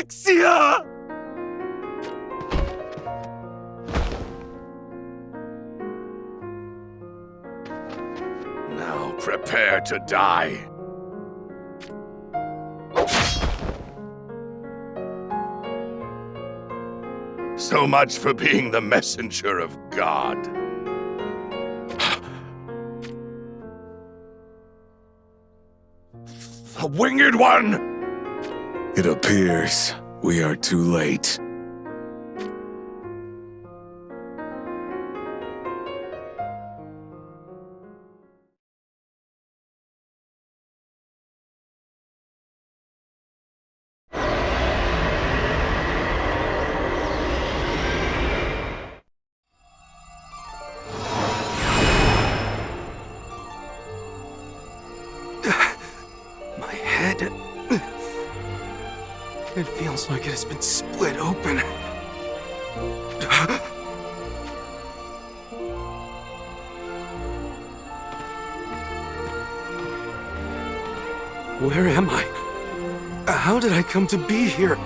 Exia! Now prepare to die. So much for being the messenger of God. The Winged One! It appears we are too late. My head... It feels like it has been split open. Where am I? How did I come to be here?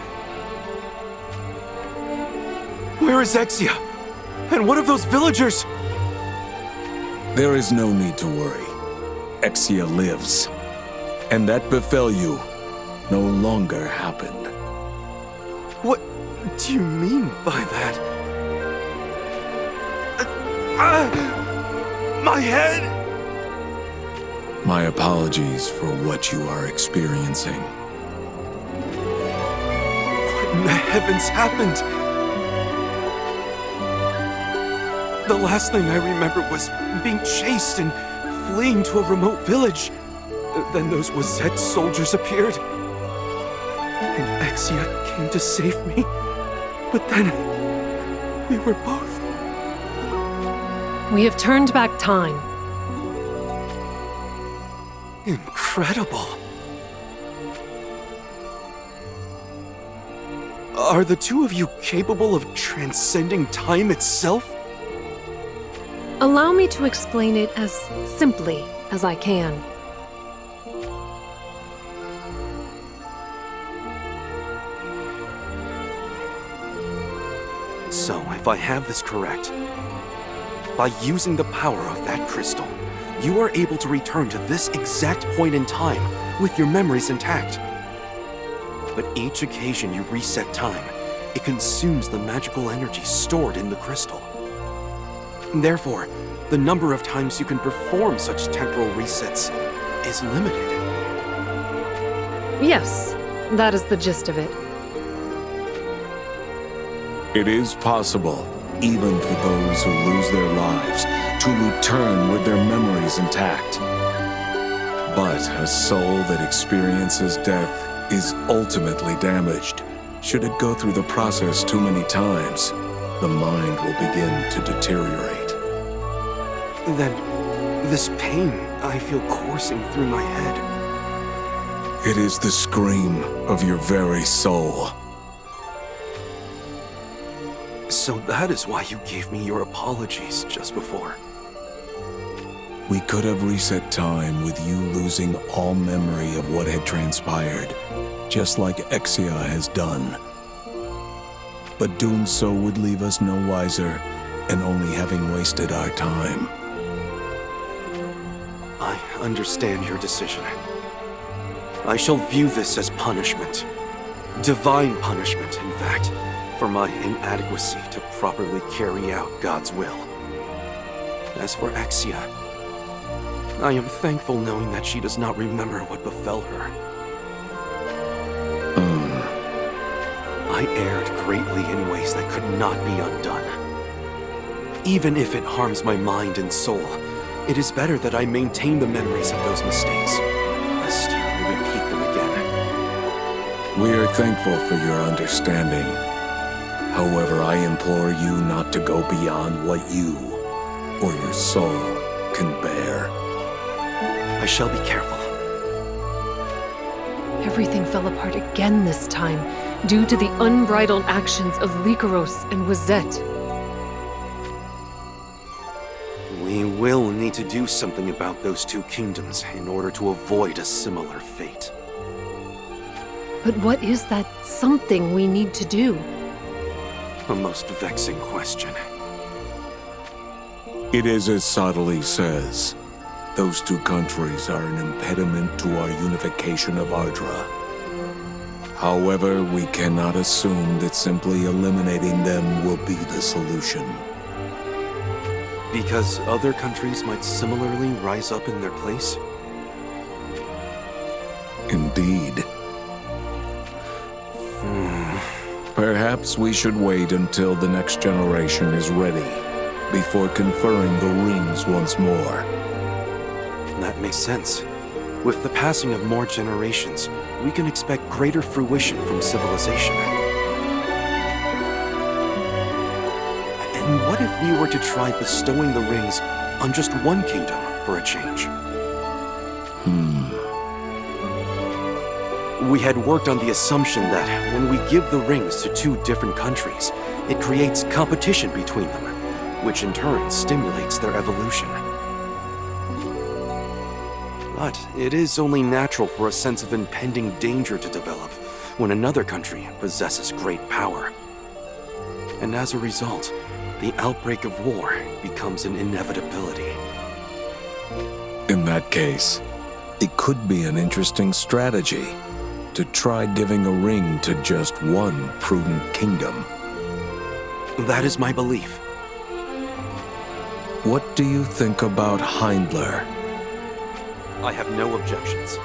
Where is Exia? And what of those villagers? There is no need to worry. Exia lives. And that befell you no longer happened. What do you mean by that? My head! My apologies for what you are experiencing. What in the heavens happened? The last thing I remember was being chased and fleeing to a remote village. Then those Wazet soldiers appeared. And Exia came to save me. But then, we were both... We have turned back time. Incredible. Are the two of you capable of transcending time itself? Allow me to explain it as simply as I can. So, if I have this correct, by using the power of that crystal, you are able to return to this exact point in time with your memories intact. But each occasion you reset time, it consumes the magical energy stored in the crystal. Therefore, the number of times you can perform such temporal resets is limited. Yes, that is the gist of it. It is possible, even for those who lose their lives, to return with their memories intact. But a soul that experiences death is ultimately damaged. Should it go through the process too many times, the mind will begin to deteriorate. Then, this pain I feel coursing through my head. It is the scream of your very soul. So that is why you gave me your apologies just before. We could have reset time with you losing all memory of what had transpired, just like Exia has done. But doing so would leave us no wiser and only having wasted our time. I understand your decision. I shall view this as punishment. Divine punishment, in fact, for my inadequacy to properly carry out God's will. As for Exia, I am thankful knowing that she does not remember what befell her. I erred greatly in ways that could not be undone. Even if it harms my mind and soul, it is better that I maintain the memories of those mistakes, lest I repeat them again. We are thankful for your understanding. However, I implore you not to go beyond what you or your soul can bear. I shall be careful. Everything fell apart again this time, due to the unbridled actions of Lycaros and Wazet. We will need to do something about those two kingdoms in order to avoid a similar fate. But what is that something we need to do? A most vexing question. It is as Sadali says. Those two countries are an impediment to our unification of Ardra. However, we cannot assume that simply eliminating them will be the solution. Because other countries might similarly rise up in their place? Indeed. Perhaps we should wait until the next generation is ready, before conferring the rings once more. That makes sense. With the passing of more generations, we can expect greater fruition from civilization. And what if we were to try bestowing the rings on just one kingdom for a change? We had worked on the assumption that when we give the rings to two different countries, it creates competition between them, which in turn stimulates their evolution. But it is only natural for a sense of impending danger to develop when another country possesses great power. And as a result, the outbreak of war becomes an inevitability. In that case, it could be an interesting strategy to try giving a ring to just one prudent kingdom. That is my belief. What do you think about Heindler? I have no objections.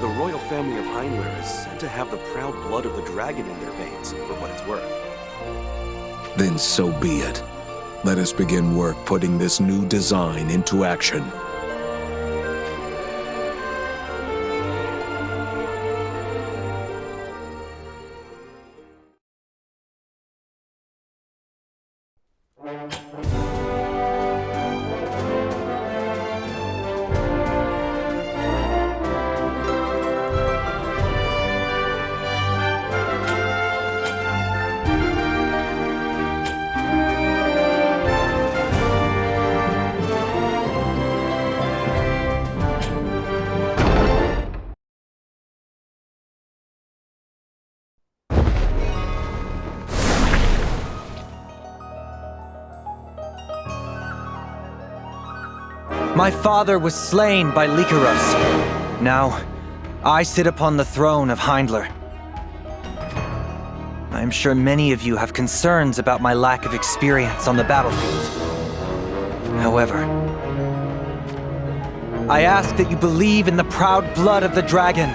The royal family of Heindler is said to have the proud blood of the dragon in their veins, for what it's worth. Then so be it. Let us begin work putting this new design into action. My father was slain by Lycaros. Now, I sit upon the throne of Heindler. I am sure many of you have concerns about my lack of experience on the battlefield. However, I ask that you believe in the proud blood of the dragon,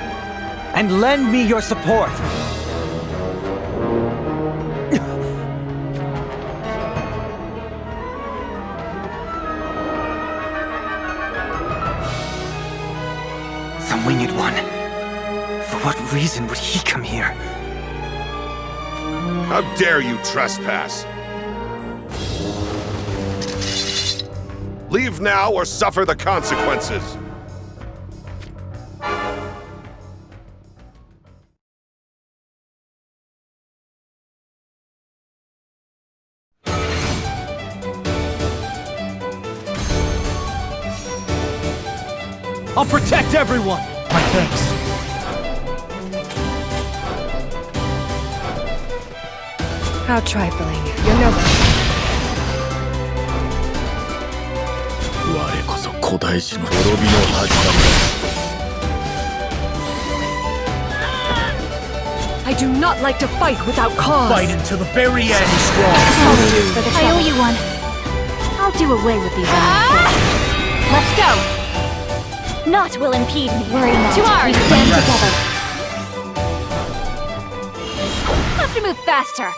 and lend me your support. The Winged One. For what reason would he come here? How dare you trespass? Leave now or suffer the consequences. I'll protect everyone! My thanks. How trifling. You're noble. 我こそ古代史の滅びの始まり。 I do not like to fight without cause. Fight until the very end, strong. I owe you one. I'll do away with these enemies. Let's go. Naught will impede me. Worry not. To ours. We stand together. Have to move faster.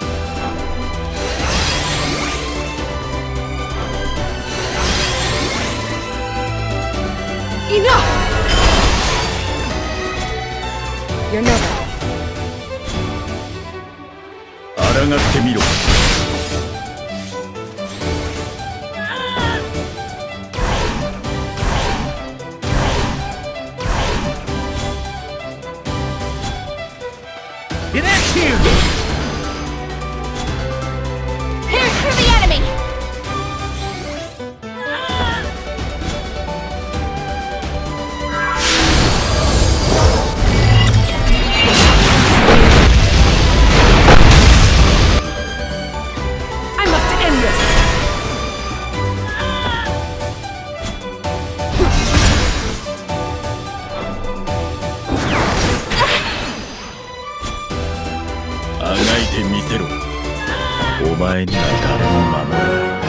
Enough! You're noble. 抗ってみろ。 It ends here! Here's for the enemy! てみせろ。お前には誰も守れない。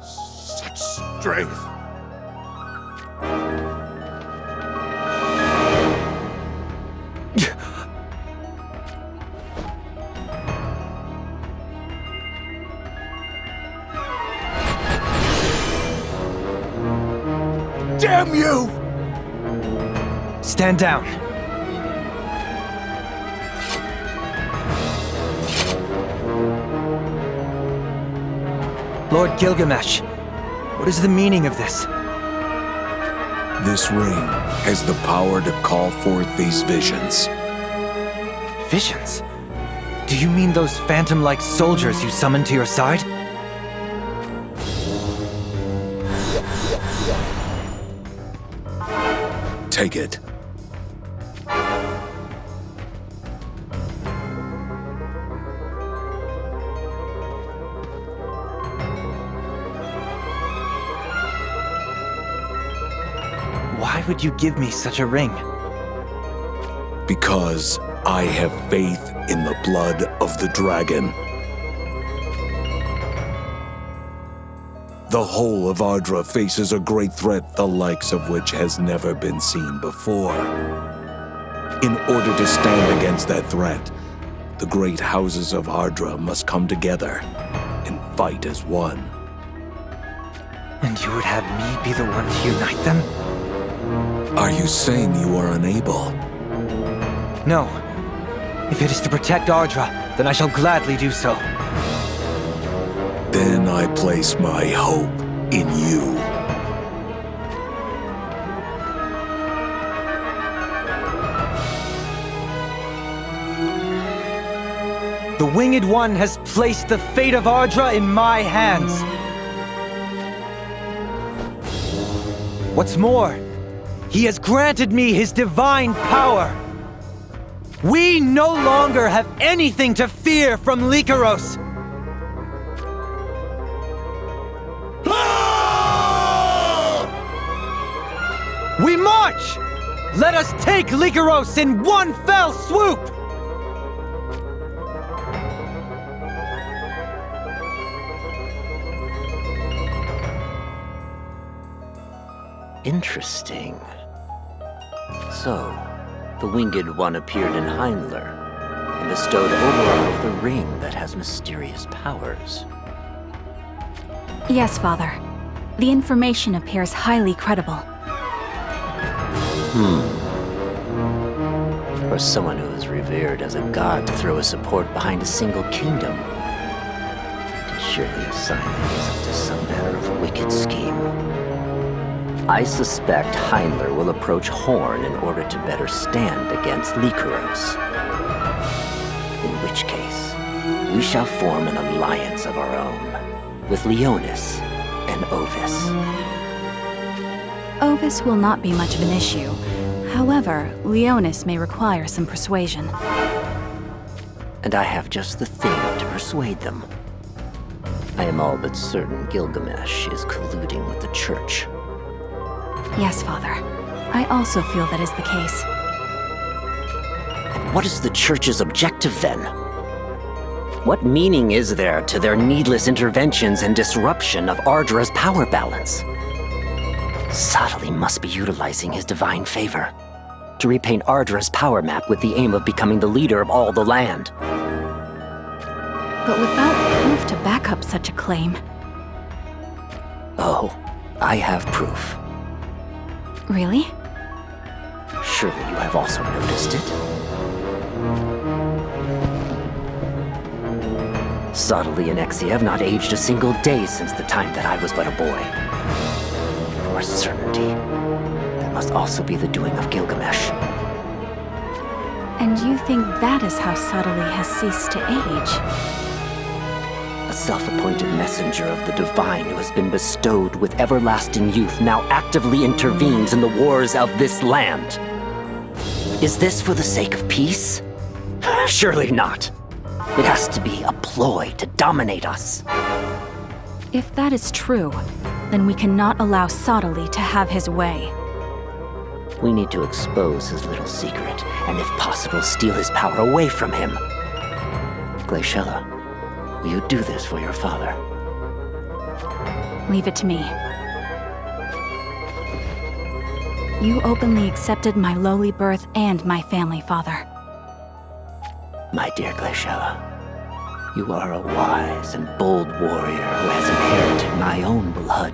Such strength. Damn you! Stand down. Lord Gilgamesh, what is the meaning of this? This ring has the power to call forth these visions. Visions? Do you mean those phantom-like soldiers you summoned to your side? Take it. Why would you give me such a ring? Because I have faith in the blood of the dragon. The whole of Ardra faces a great threat the likes of which has never been seen before. In order to stand against that threat, the great houses of Ardra must come together and fight as one. And you would have me be the one to unite them? Are you saying you are unable? No. If it is to protect Ardra, then I shall gladly do so. Then I place my hope in you. The Winged One has placed the fate of Ardra in my hands. What's more, he has granted me his divine power. We no longer have anything to fear from Lycaros. We march! Let us take Lycaros in one fell swoop! Interesting. So, the Winged One appeared in Heinler and bestowed Oberon with a ring that has mysterious powers. Yes, Father. The information appears highly credible. For someone who is revered as a god to throw his support behind a single kingdom, it is surely a sign that he is up to some manner of wicked scheme. I suspect Heinler will approach Horn in order to better stand against Lycaros. In which case, we shall form an alliance of our own, with Leonis and Ovis. Ovis will not be much of an issue. However, Leonis may require some persuasion. And I have just the thing to persuade them. I am all but certain Gilgamesh is colluding with the Church. Yes, Father. I also feel that is the case. And what is the Church's objective then? What meaning is there to their needless interventions and disruption of Ardra's power balance? Sotali must be utilizing his divine favor to repaint Ardra's power map with the aim of becoming the leader of all the land. But without proof to back up such a claim. Oh, I have proof. Really? Surely you have also noticed it. Sotaly and Exia have not aged a single day since the time that I was but a boy. For certainty, that must also be the doing of Gilgamesh. And you think that is how Sotaly has ceased to age? A self-appointed messenger of the divine who has been bestowed with everlasting youth now actively intervenes in the wars of this land. Is this for the sake of peace? Surely not. It has to be a ploy to dominate us. If that is true, then we cannot allow Sotaly to have his way. We need to expose his little secret, and if possible, steal his power away from him. Glaciella, will you do this for your father? Leave it to me. You openly accepted my lowly birth and my family, Father. My dear Glaciella, you are a wise and bold warrior who has inherited my own blood.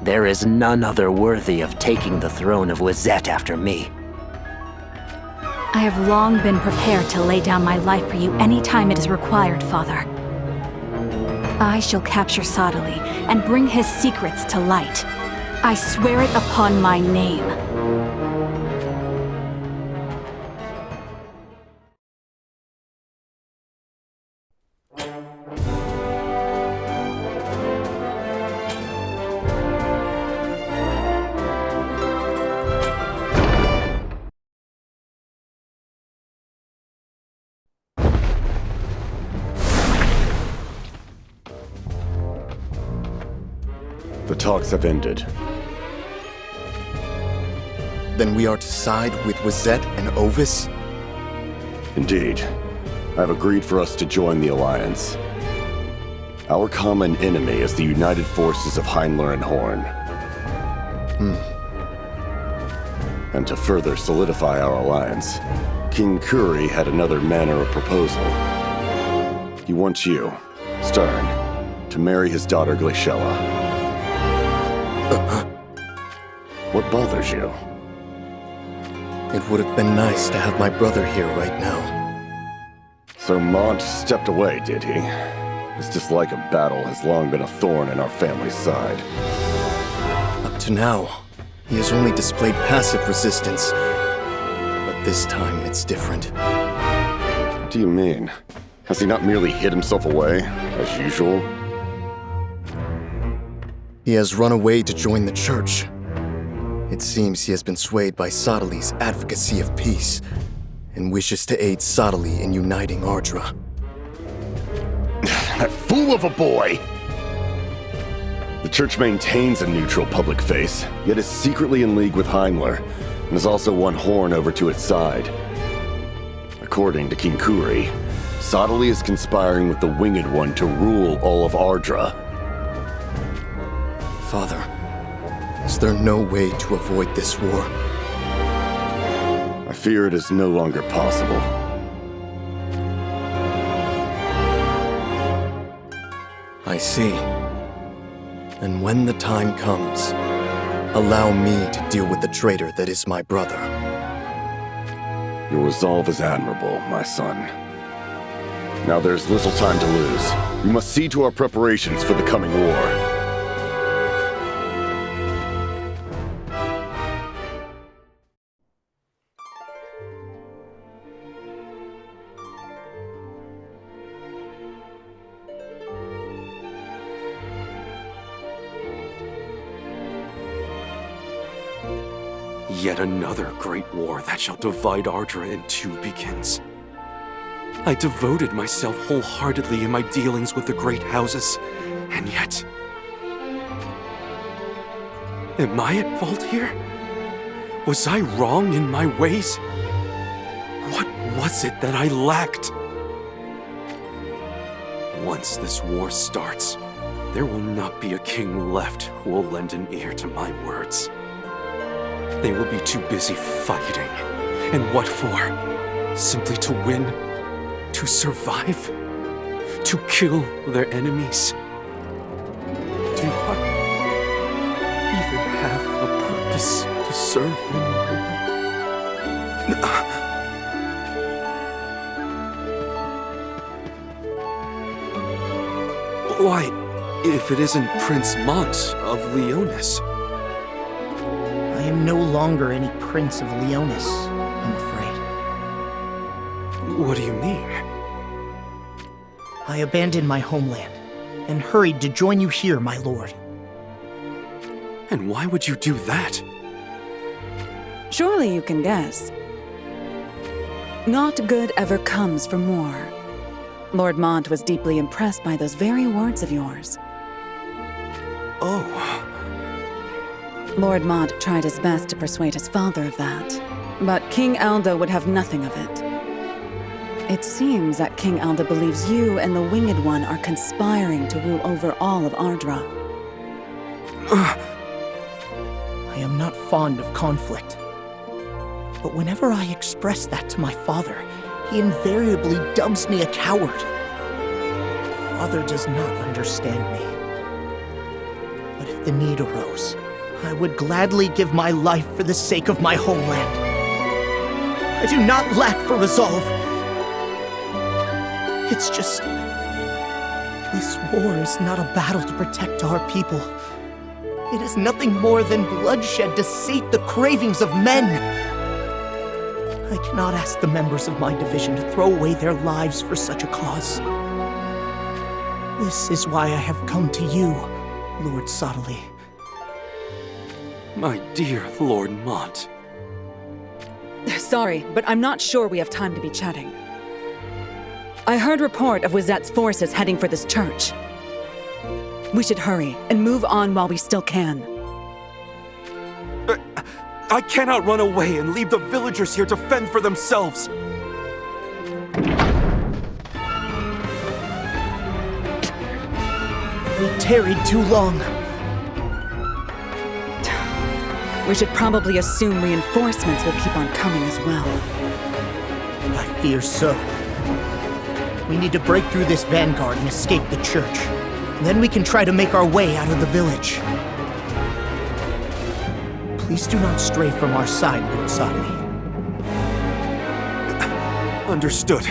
There is none other worthy of taking the throne of Wazet after me. I have long been prepared to lay down my life for you any time it is required, Father. I shall capture Sotaly and bring his secrets to light. I swear it upon my name. The talks have ended. Then we are to side with Wazet and Ovis? Indeed. I have agreed for us to join the Alliance. Our common enemy is the united forces of Heinler and Horn. And to further solidify our alliance, King Kuri had another manner of proposal. He wants you, Stern, to marry his daughter Glaciella. What bothers you? It would have been nice to have my brother here right now. So Mont stepped away, did he? His dislike of battle has long been a thorn in our family's side. Up to now, he has only displayed passive resistance. But this time, it's different. What do you mean? Has he not merely hid himself away, as usual? He has run away to join the church. It seems he has been swayed by Sotaly's advocacy of peace, and wishes to aid Sotaly in uniting Ardra. That fool of a boy! The church maintains a neutral public face, yet is secretly in league with Heinler, and has also won Horn over to its side. According to King Kuri, Sotaly is conspiring with the Winged One to rule all of Ardra. Father, is there no way to avoid this war? I fear it is no longer possible. I see. And when the time comes, allow me to deal with the traitor that is my brother. Your resolve is admirable, my son. Now there's little time to lose. We must see to our preparations for the coming war. Yet another great war that shall divide Ardra in two begins. I devoted myself wholeheartedly in my dealings with the great houses, and yet... Am I at fault here? Was I wrong in my ways? What was it that I lacked? Once this war starts, there will not be a king left who will lend an ear to my words. They will be too busy fighting. And what for? Simply to win? To survive? To kill their enemies? Do I even have a purpose to serve anymore? Why, if it isn't Prince Mont of Leonis? I am no longer any Prince of Leonis, I'm afraid. What do you mean? I abandoned my homeland and hurried to join you here, my lord. And why would you do that? Surely you can guess. Not good ever comes from war. Lord Mont was deeply impressed by those very words of yours. Oh. Lord Mont tried his best to persuade his father of that, but King Aldo would have nothing of it. It seems that King Aldo believes you and the Winged One are conspiring to rule over all of Ardra. I am not fond of conflict. But whenever I express that to my father, he invariably dubs me a coward. Father does not understand me. But if the need arose, I would gladly give my life for the sake of my homeland. I do not lack for resolve. It's just... this war is not a battle to protect our people. It is nothing more than bloodshed to sate the cravings of men. I cannot ask the members of my division to throw away their lives for such a cause. This is why I have come to you, Lord Sottile. My dear Lord Mont. Sorry, but I'm not sure we have time to be chatting. I heard report of Wizette's forces heading for this church. We should hurry and move on while we still can. I cannot run away and leave the villagers here to fend for themselves. We tarried too long. We should probably assume reinforcements will keep on coming as well. I fear so. We need to break through this vanguard and escape the church. Then we can try to make our way out of the village. Please do not stray from our side, Lord Sottile. Understood.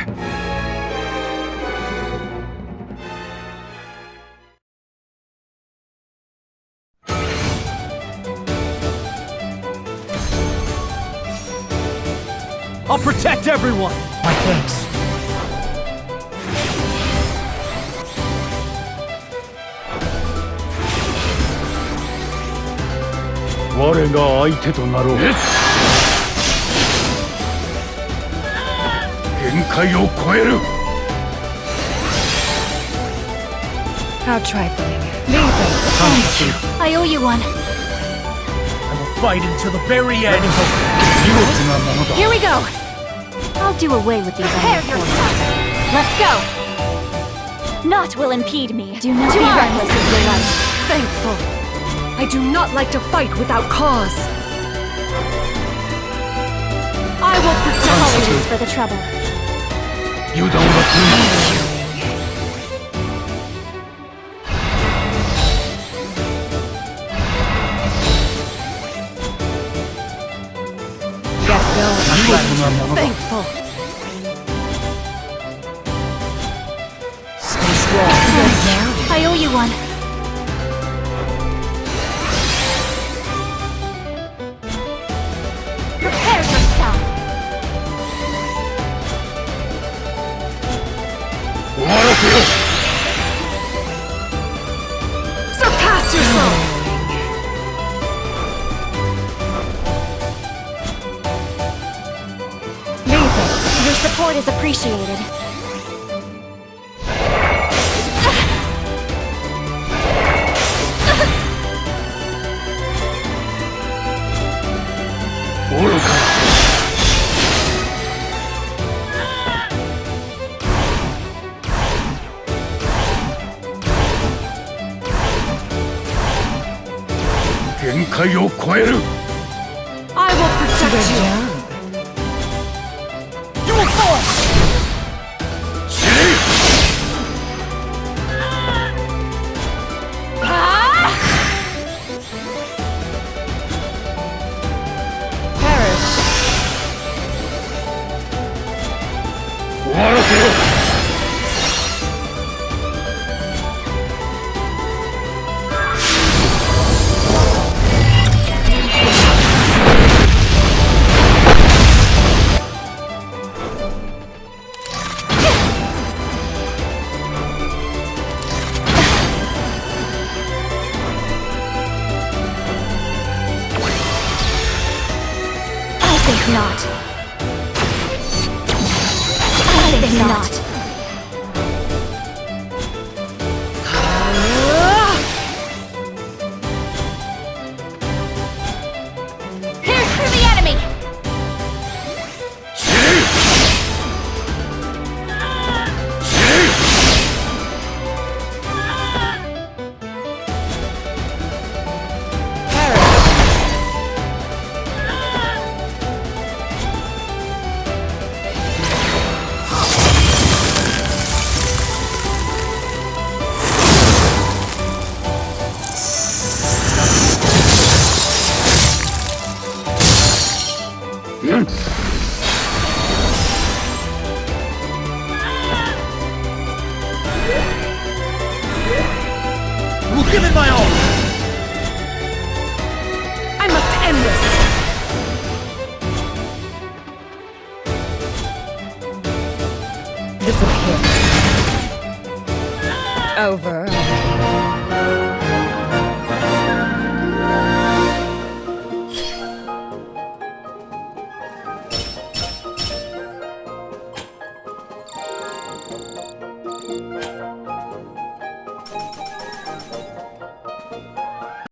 I'll protect everyone! My thanks. How trifling. I owe you one. I will fight until the very end! Here we go! I'll do away with these forces. Let's go! Naught will impede me. Do not be reckless with your life. Thankful. I do not like to fight without cause. I will protect Apologies for the trouble. You don't look me. Thankful. Stay strong. I owe you one. Prepare yourself. Surpass yourself! Your support is appreciated. I will protect you! You will fall! not. Pierce through the enemy! We'll give it my all! I must end this! Disappear. Over.